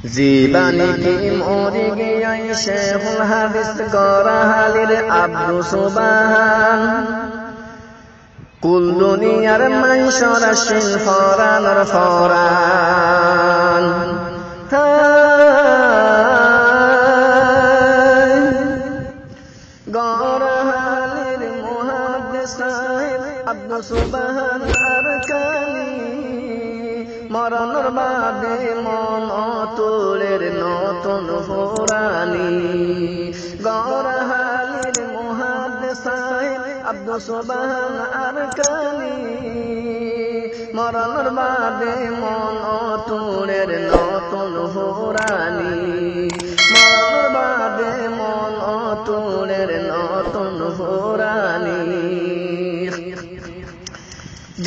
জীবানী কি মরে গিয়াই শেখুল হাদিস গরাহালির আব্দু সুবহান কুল দুনিয়ার মাইশর আসিল ফরানর ফরান গরাহালির মুহাদ্দিস সাহেব আব্দু সুবহান আর কালি মরণর বাদে মন অতুলের নতুন ফুরানি গরাহালির মুহাদ্দিস সাহেব আব্দু সুবহান আর কালি মরণর বাদে মন অতুলের নতুন ফুরানি মরণর বাদে মন অতুলের নতুন ফুরানি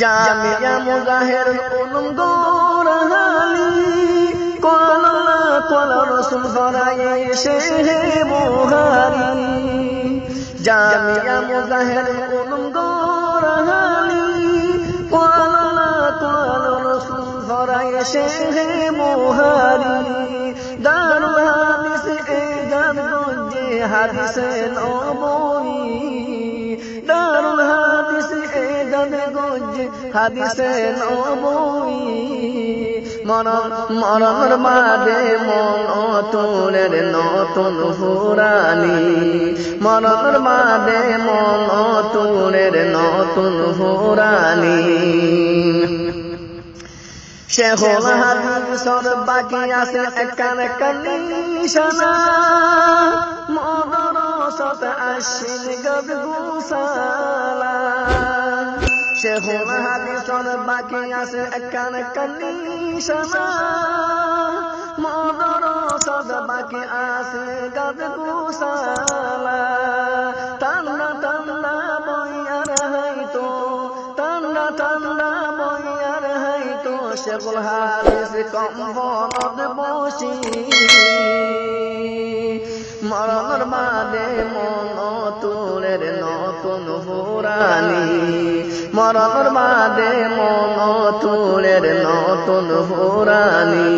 জামিয়া মুজাহিরুল উলুম গরাহালি কোলা কোলা রাসূল ফরায়ে শেহে বুখারী জামিয়া মুজাহিরুল উলুম গরাহালি কোলা কোলা রাসূল ফরায়ে শেহে বুখারী দারুল হাদিস এ জামগঞ্জে হাদিসে নববী দারুল হাদিস এ জামগঞ্জে হাদিসে নববী মরণর বাদে মন অতুলের নতুন ফুরানি মরণর বাদে মন অতুলের নতুন ফুরানি শেখুল হাদিসর বাকি আছে একান নিশানা মদরসত আশিল গদ গুসালা শেখুল হাদিসর বাকি আছে একান নিশানা মদরসত বাকি আছে গদ গুসালা টান্না টান্না বইয়ার হাইতো টান্না টান্না বইয়ার হাইতো শেখুল হাদিস কম্বলত বসি মরণর বাদে মন অতুলের নতুন ফুরানি মরণর বাদে মন অতুলের নতুন ফুরানি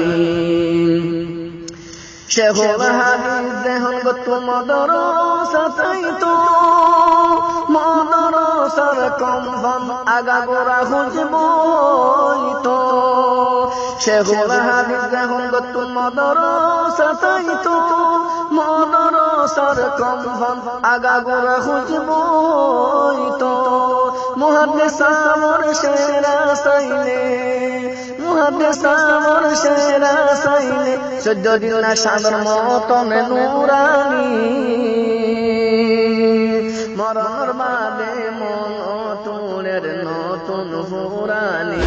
শেখুল হাদিস দেহন গত মদরসাতাইতো মদরসার কম্বন আগা গোড়া খুঁজবইতো শেখুল হাদিস দেহন গত মদরসাতাইতো মদরসার কম্বন আগা গোড়া খুঁজবইতো মুহাদ্দিস আমর সেরা সাইলে মুহাদ্দিস আমর সেরা সাইলে 14 দিন না সাদর মতন নুরানি মরণর বাদে মন অতুলের নতুন ফুরানি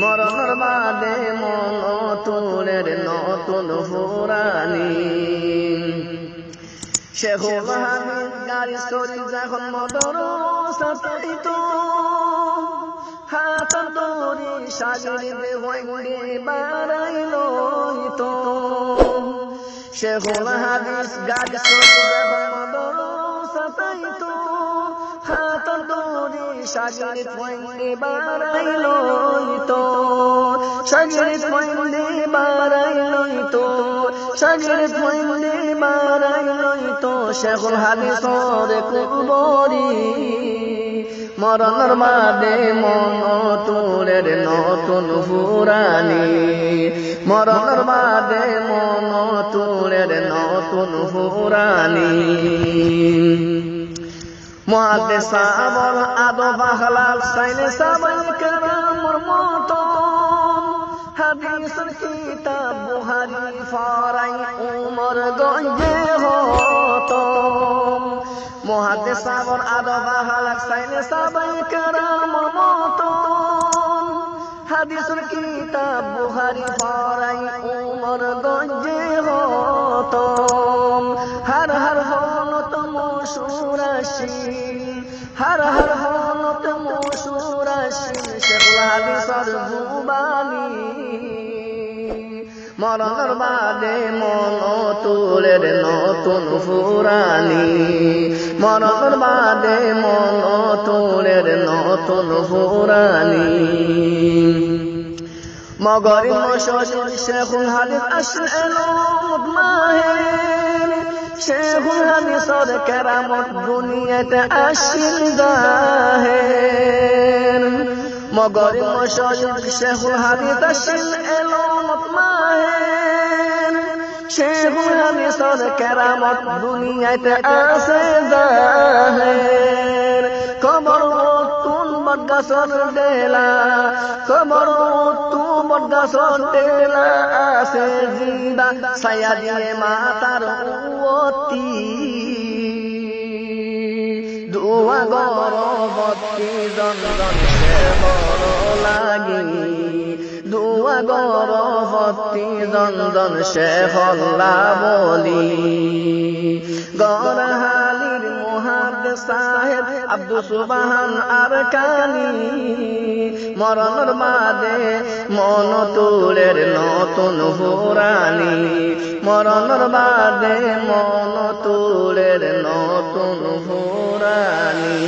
মরণর বাদে মন অতুলের নতুন ফুরানি শেখুল হাদিস গাড়ি চড়ি যখন মদরসাতাইতো হাতার দড়ি সাগরে হইলে বাড়াইলইতো শেখুল হাদিস গাড়ি চড়ি যখন মদরসাতাইতো হাতার দড়ি সাগরে হইলে বাড়াইলইতো সাগরে হইলে বাড়াইলইতো সাগরে হইলে বাড়াইলইতো শেখুল হাদিসর কুবরি মরণর বাদে মন অতুলের নতুন ফুরানি মরণর বাদে মন অতুলের নতুন ফুরানি মুহাদ্দিস আমর আদব আখলাক সাইনে সাবাই কেরামর মতন হাদিসের কিতাব বুখারী ফরাই উমর গঞ্জে হতম মুহাদ্দিস আমর আদব আখলাক সাইনে সাবাই কেরামর মতন হাদিসের কিতাব বুখারী ফরাই উমর গঞ্জে হতম হর হর হলত মশুরাশিল হর হর হলত মশুরাশিল শেখুল হাদিসর জুবানি মরণর বাদে মন অতুলের নতুন ফুরানি মরণর বাদে মন অতুলের নতুন ফুরানি মগরি মশাইর শেখুল হাদিস আসল মাহের শেখুল হাদিসের কেরামত দুনিয়াতে আসিল জাহের মগরি মশাইর শেখুল হাদিস আসল এলমত মাহের শেখুল হাদিসের কেরামত দুনিয়াতে আসে জাহের কবর তুন বটগাছর ডেলা কবর তুন বটগাছর ডেলা আসে জিন্দা ছায়া দিয়ে মাতার উয়তি দোয়া গরবতী জনজন সে বড় লাগি দোয়া গরবতী জনজন সে হল্লা বলি গরহালির মুহাদ্দিস সাহেব আব্দুল সুবহান আরকানি মরণের বাদে মন তুলের নতুন ফুরানি মরণের বাদে মন তুলের নতুন ফুরানি